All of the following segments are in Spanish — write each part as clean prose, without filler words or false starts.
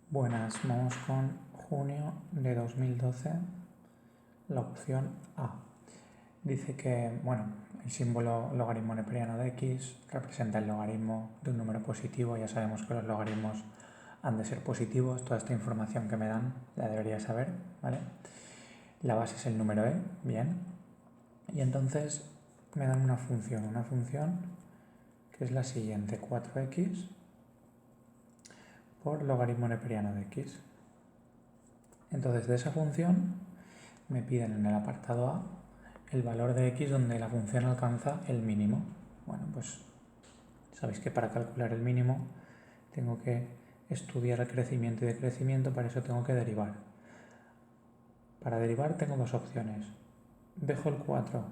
Buenas, vamos con junio de 2012, la opción A. Dice que, el símbolo logaritmo neperiano de x representa el logaritmo de un número positivo. Ya sabemos que los logaritmos han de ser positivos. Toda esta información que me dan la debería saber, ¿vale? La base es el número e, bien. Y entonces me dan una función que es la siguiente, 4x por logaritmo neperiano de x. Entonces de esa función me piden en el apartado A el valor de x donde la función alcanza el mínimo. Bueno, pues sabéis que para calcular el mínimo tengo que estudiar el crecimiento y decrecimiento, para eso tengo que derivar. Para derivar tengo dos opciones. Dejo el 4,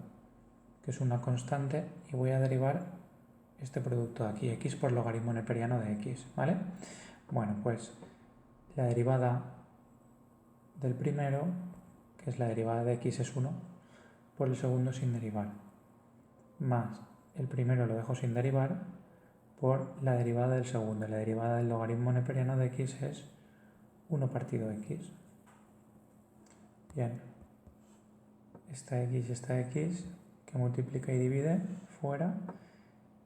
que es una constante, y voy a derivar este producto de aquí, x por logaritmo neperiano de x, ¿vale? Bueno, pues la derivada del primero, que es la derivada de x, es 1, por el segundo sin derivar, más el primero lo dejo sin derivar por la derivada del segundo. La derivada del logaritmo neperiano de x es 1 partido x. Bien, esta x que multiplica y divide fuera,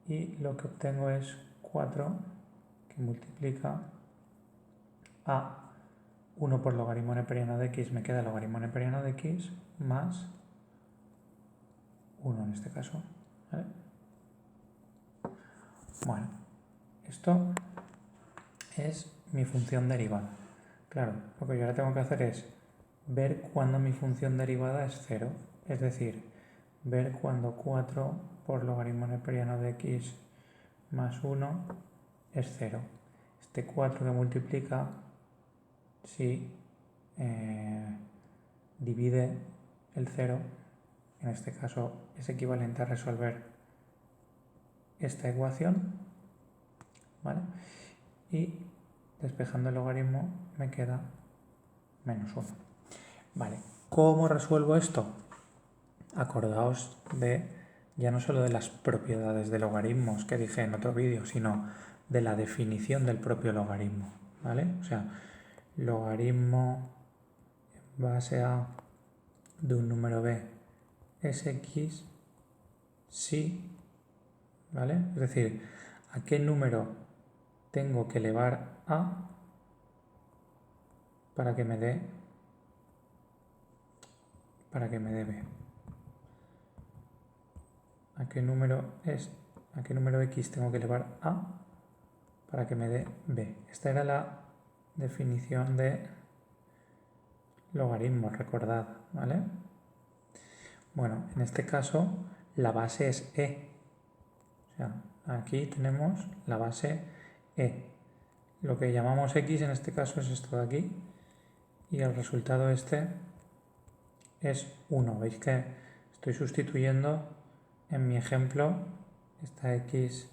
y lo que obtengo es 4 que multiplica a 1 por logaritmo neperiano de x, me queda el logaritmo neperiano de x más 1 en este caso, ¿vale? Bueno, esto es mi función derivada. Claro, lo que yo ahora tengo que hacer es ver cuándo mi función derivada es 0, es decir, ver cuándo 4 por logaritmo neperiano de x más 1 es 0. Este 4 que multiplica, si divide el 0, en este caso es equivalente a resolver esta ecuación, ¿vale? Y despejando el logaritmo me queda menos 1. Vale, ¿cómo resuelvo esto? Acordaos de ya no solo de las propiedades de logaritmos que dije en otro vídeo, sino de la definición del propio logaritmo, ¿vale? O sea, logaritmo en base a de un número b es x si, ¿vale? Es decir, ¿a qué número tengo que elevar a para que me dé b? ¿A qué número x tengo que elevar a para que me dé b? Esta era la definición de logaritmo, recordad, ¿vale? Bueno, en este caso la base es e. O sea, aquí tenemos la base e. Lo que llamamos x en este caso es esto de aquí, y el resultado este es 1. ¿Veis que estoy sustituyendo en mi ejemplo esta x,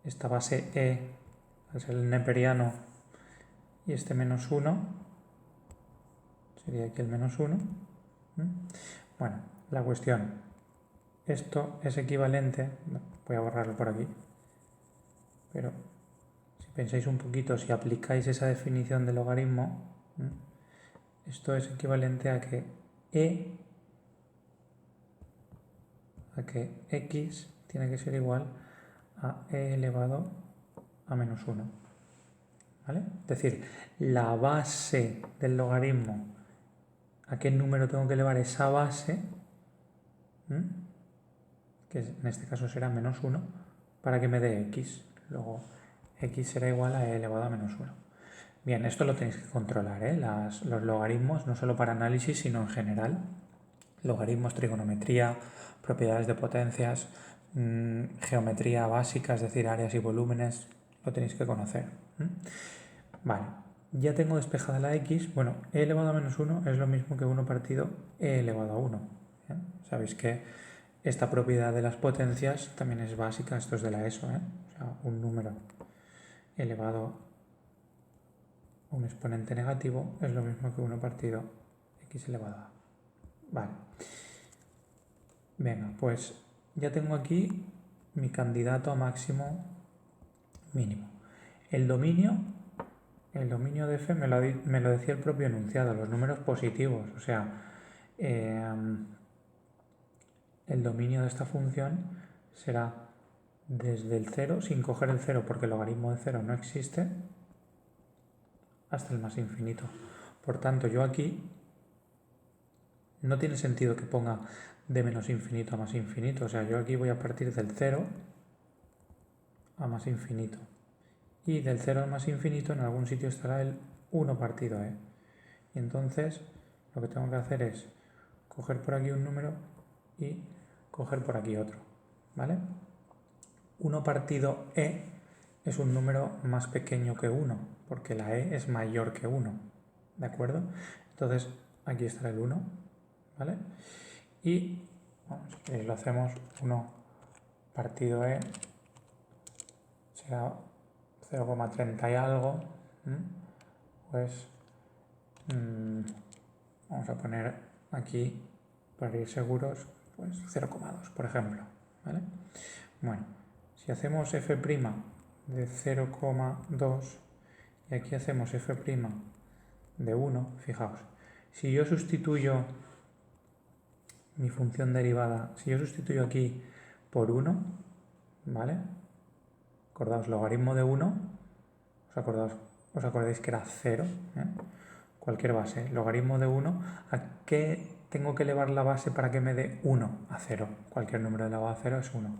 esta base e, al ser el neperiano, y este menos 1, sería aquí el menos 1. Bueno, la cuestión, esto es equivalente, voy a borrarlo por aquí, pero si pensáis un poquito, si aplicáis esa definición de logaritmo, esto es equivalente a que x tiene que ser igual a e elevado a menos 1. ¿Vale? Es decir, la base del logaritmo, ¿a qué número tengo que elevar esa base? Que en este caso será menos 1, para que me dé x. Luego x será igual a e elevado a menos 1. Bien, esto lo tenéis que controlar, ¿eh? Los logaritmos, no solo para análisis, sino en general. Logaritmos, trigonometría, propiedades de potencias, geometría básica, es decir, áreas y volúmenes, lo tenéis que conocer. Vale, ya tengo despejada la x. Bueno, e elevado a menos 1 es lo mismo que 1 partido e elevado a 1. Sabéis que esta propiedad de las potencias también es básica, esto es de la ESO, o sea, un número elevado a un exponente negativo es lo mismo que 1 partido x elevado a. Vale. Venga, pues ya tengo aquí mi candidato a máximo mínimo. El dominio el dominio de f me lo decía el propio enunciado, los números positivos. O sea, el dominio de esta función será desde el 0, sin coger el 0 porque el logaritmo de 0 no existe, hasta el más infinito. Por tanto, yo aquí no tiene sentido que ponga de menos infinito a más infinito. O sea, yo aquí voy a partir del 0 a más infinito. Y del 0 al más infinito en algún sitio estará el 1 partido e. Y entonces lo que tengo que hacer es coger por aquí un número y coger por aquí otro. ¿Vale? 1 partido e es un número más pequeño que 1, porque la e es mayor que 1. ¿De acuerdo? Entonces aquí estará el 1. ¿Vale? Y bueno, si queréis lo hacemos, 1 partido e será 0,30 y algo. Pues vamos a poner aquí, para ir seguros, pues 0,2, por ejemplo. ¿Vale? Bueno, si hacemos f' de 0,2 y aquí hacemos f' de 1, fijaos, si yo sustituyo mi función derivada, si yo sustituyo aquí por 1, ¿vale? Acordaos, logaritmo de 1, ¿os acordáis que era 0? Cualquier base, logaritmo de 1, ¿a qué tengo que elevar la base para que me dé 1? A 0. Cualquier número elevado a 0 es 1.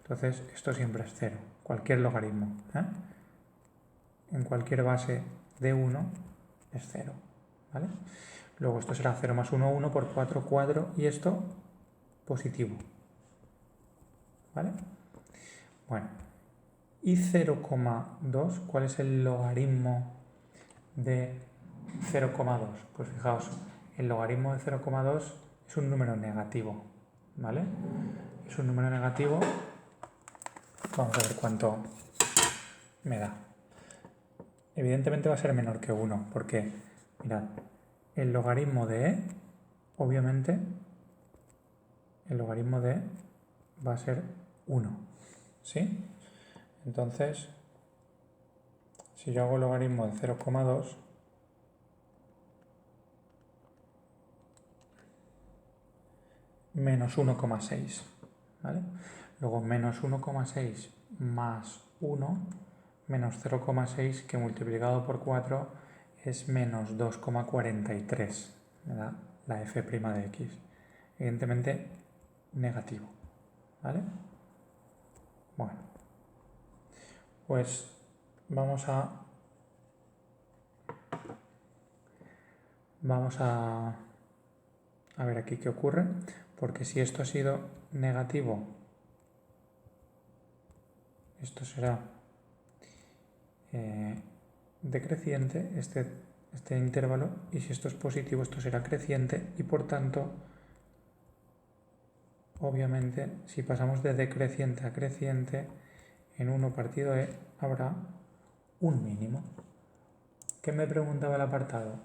Entonces, esto siempre es 0, cualquier logaritmo. En cualquier base de 1 es 0, ¿vale? Luego esto será 0 más 1, 1 por 4, 4 y esto positivo, ¿vale? Bueno, y 0,2, ¿cuál es el logaritmo de 0,2? Pues fijaos, el logaritmo de 0,2 es un número negativo, ¿vale? Es un número negativo. Vamos a ver cuánto me da. Evidentemente va a ser menor que 1, porque, mirad, el logaritmo de e, obviamente, el logaritmo de e va a ser 1, ¿sí? Entonces, si yo hago el logaritmo de 0,2, menos 1,6, ¿vale? Luego menos 1,6 más 1, menos 0,6, que multiplicado por 4 es menos 2,43, me da la f' de x. Evidentemente negativo, ¿vale? Bueno, pues vamos a ver aquí qué ocurre, porque si esto ha sido negativo, esto será decreciente, este intervalo, y si esto es positivo, esto será creciente, y por tanto, obviamente, si pasamos de decreciente a creciente, en 1 partido e habrá un mínimo. ¿Qué me preguntaba el apartado?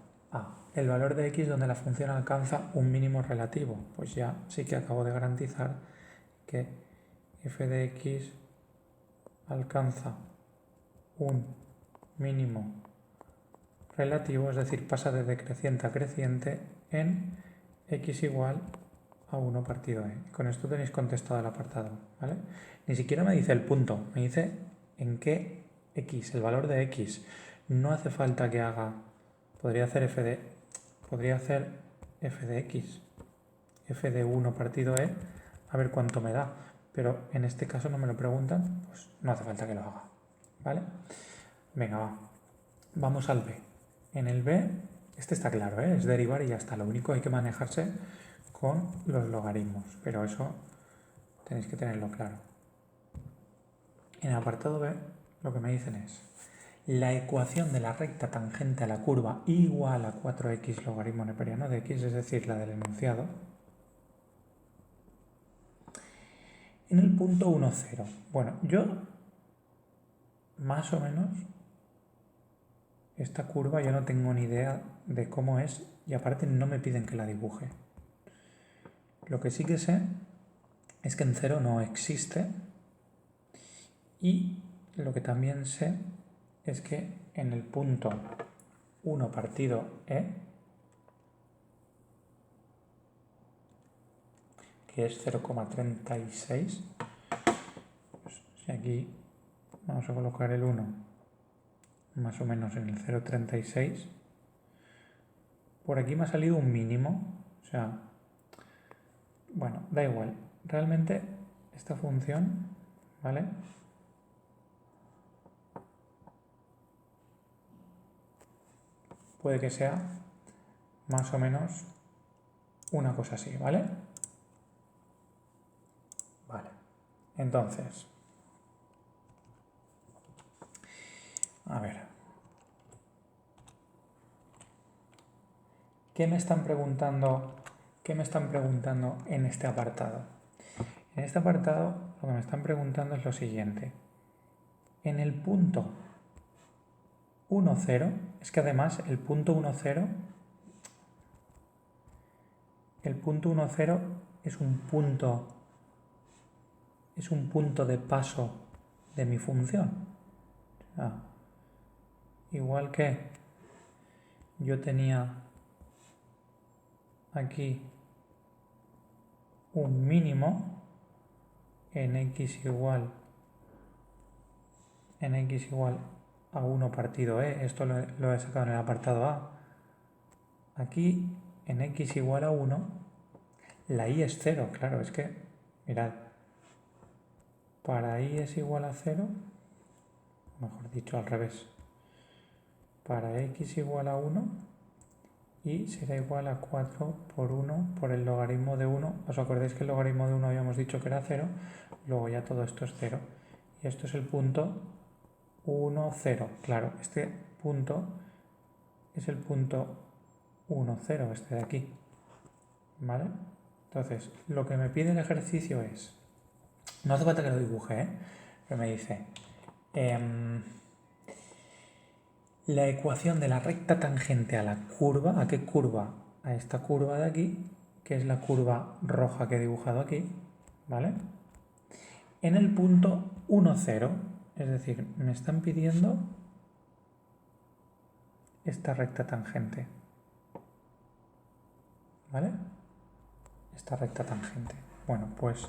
El valor de x donde la función alcanza un mínimo relativo. Pues ya sí que acabo de garantizar que f de x alcanza un mínimo relativo, es decir, pasa de decreciente a creciente en x igual a 1 partido e. Con esto tenéis contestado el apartado, ¿vale? Ni siquiera me dice el punto, me dice en qué x, el valor de x. No hace falta que haga, podría hacer f de x, f de 1 partido e, a ver cuánto me da. Pero en este caso no me lo preguntan, pues no hace falta que lo haga, ¿vale? Venga, va. Vamos al b. En el b, este está claro, es derivar y ya está. Lo único hay que manejarse con los logaritmos, pero eso tenéis que tenerlo claro. En el apartado b, lo que me dicen es: la ecuación de la recta tangente a la curva igual a 4x logaritmo neperiano de x, es decir, la del enunciado, en el punto 1, 0. Bueno, yo más o menos esta curva yo no tengo ni idea de cómo es, y aparte no me piden que la dibuje. Lo que sí que sé es que en 0 no existe, y lo que también sé es que en el punto 1 partido e, que es 0,36. Pues si aquí vamos a colocar el 1 más o menos en el 0,36, por aquí me ha salido un mínimo, o sea, bueno, da igual, realmente esta función, ¿vale? Puede que sea más o menos una cosa así, ¿vale? Vale, entonces, a ver, ¿qué me están preguntando en este apartado? En este apartado lo que me están preguntando es lo siguiente. En el punto 1, 0, es que además el punto 1, 0 es un punto de paso de mi función. O sea, igual que yo tenía aquí un mínimo en x igual a 1 partido e, esto lo he sacado en el apartado a. Aquí en x igual a 1, la y es 0, claro, es que, mirad, para y es igual a 0, mejor dicho al revés, para x igual a 1, y será igual a 4 por 1 por el logaritmo de 1. ¿Os acordáis que el logaritmo de 1 habíamos dicho que era 0? Luego ya todo esto es 0. Y esto es el punto 1, 0. Claro, este punto es el punto 1, 0, este de aquí. ¿Vale? Entonces, lo que me pide el ejercicio es, no hace falta que lo dibuje, pero me dice, la ecuación de la recta tangente a la curva, ¿a qué curva? A esta curva de aquí, que es la curva roja que he dibujado aquí, ¿vale? En el punto 1, 0, es decir, me están pidiendo esta recta tangente, ¿vale? Esta recta tangente. Bueno, pues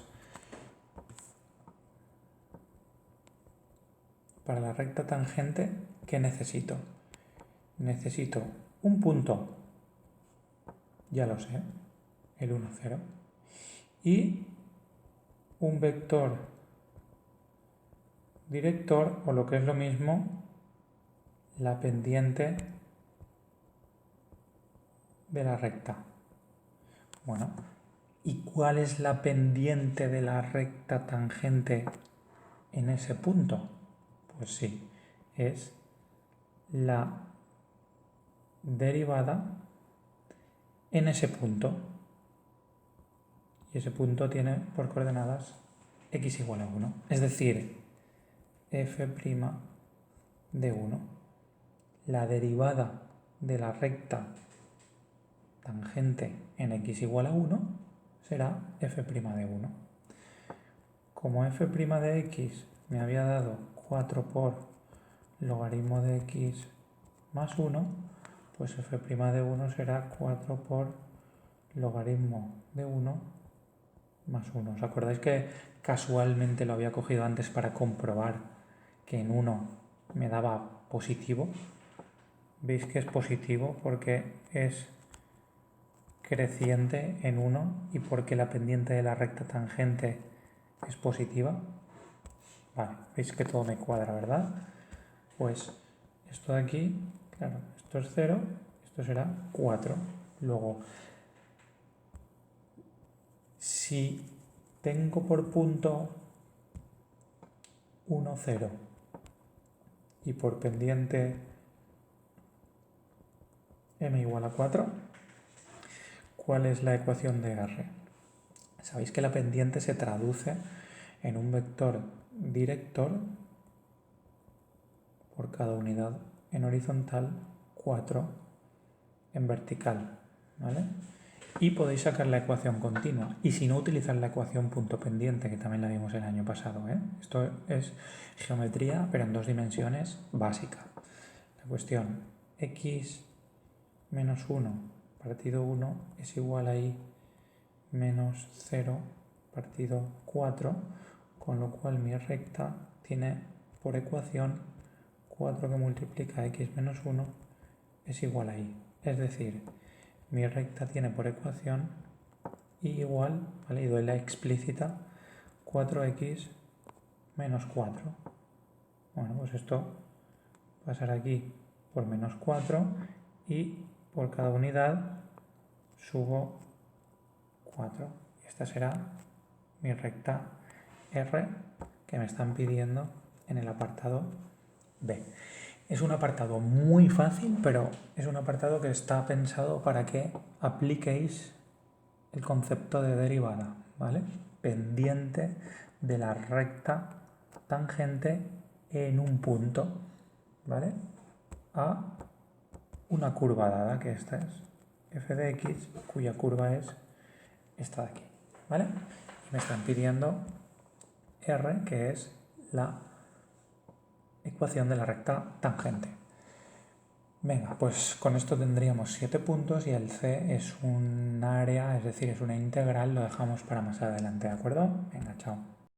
para la recta tangente, ¿qué necesito? Necesito un punto, ya lo sé, el 1, 0, y un vector director, o lo que es lo mismo, la pendiente de la recta. Bueno, ¿y cuál es la pendiente de la recta tangente en ese punto? Pues sí, es la derivada en ese punto. Y ese punto tiene por coordenadas x igual a 1. Es decir, f' de 1. La derivada de la recta tangente en x igual a 1 será f' de 1. Como f' de x me había dado 4 por logaritmo de x más 1, pues f' de 1 será 4 por logaritmo de 1 más 1. ¿Os acordáis que casualmente lo había cogido antes para comprobar que en 1 me daba positivo? Veis que es positivo porque es creciente en 1 y porque la pendiente de la recta tangente es positiva. Vale, veis que todo me cuadra, ¿verdad? Pues esto de aquí, claro, esto es 0, esto será 4. Luego, si tengo por punto 1, 0 y por pendiente m igual a 4, ¿cuál es la ecuación de R? Sabéis que la pendiente se traduce en un vector director por cada unidad en horizontal, 4 en vertical, ¿vale? Y podéis sacar la ecuación continua. Y si no, utilizar la ecuación punto pendiente, que también la vimos el año pasado, ¿eh? Esto es geometría, pero en 2 dimensiones básica, ¿de cuestión, x menos 1 partido 1 es igual a y menos 0 partido 4, con lo cual mi recta tiene por ecuación 4 que multiplica x menos 1 es igual a y. Es decir, mi recta tiene por ecuación y igual, ¿vale? Y doy la explícita, 4x menos 4. Bueno, pues esto pasará aquí por menos 4 y por cada unidad subo 4. Y esta será mi recta R que me están pidiendo en el apartado B. Es un apartado muy fácil, pero es un apartado que está pensado para que apliquéis el concepto de derivada, ¿vale? Pendiente de la recta tangente en un punto, ¿vale? A una curva dada, que esta es f de x, cuya curva es esta de aquí, ¿vale? Y me están pidiendo R, que es la ecuación de la recta tangente. Venga, pues con esto tendríamos 7 puntos y el C es un área, es decir, es una integral, lo dejamos para más adelante, ¿de acuerdo? Venga, chao.